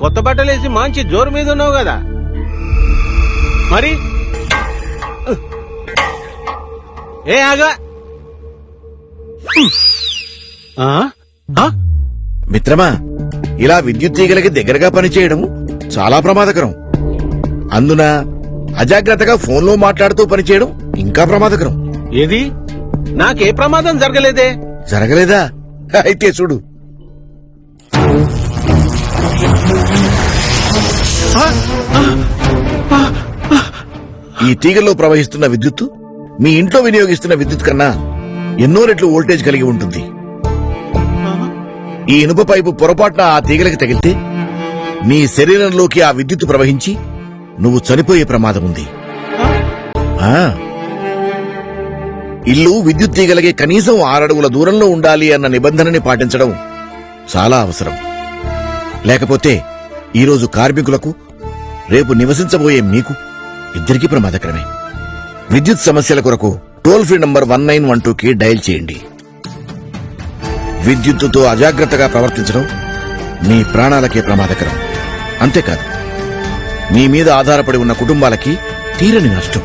కొత్త బట్టలేసి మంచి జోరు మీద ఉన్నావు కదా మరి ఏ ఆగా మిత్రమా, ఇలా విద్యుత్ తీగలకి దగ్గరగా పనిచేయడం చాలా ప్రమాదకరం. అందున అజాగ్రత్తగా ఫోన్లో మాట్లాడుతూ పనిచేయడం ఇంకా ప్రమాదకరం. ఏది నాకే ప్రమాదం జరగలేదే? జరగలేదా? అయితే చూడు. ఈ తీగల్లో ప్రవహిస్తున్న విద్యుత్తు మీ ఇంట్లో వినియోగిస్తున్న విద్యుత్ కన్నా ఎన్నో రెట్లు వోల్టేజ్ కలిగి ఉంటుంది. ఈ ఇనుప పైపు పొరపాటున ఆ తీగలకి తగిలితే నీ శరీరంలోకి ఆ విద్యుత్తు ప్రవహించి నువ్వు చనిపోయే ప్రమాదం ఉంది. ఇల్లు విద్యుత్ తీగలకి కనీసం 6 అడుగుల దూరంలో ఉండాలి అన్న నిబంధనని పాటించడం చాలా అవసరం. లేకపోతే ఈరోజు కార్మికులకు, రేపు నివసించబోయే మీకు ఇద్దరికీ ప్రమాదకరమే. విద్యుత్ సమస్యల కొరకు టోల్ ఫ్రీ నంబర్ 1912కి డయల్ చేయండి. విద్యుత్తుతో అజాగ్రత్తగా ప్రవర్తించడం మీ ప్రాణాలకే ప్రమాదకరం. అంతేకాదు, మీ మీద ఆధారపడి ఉన్న కుటుంబాలకి తీరని నష్టం.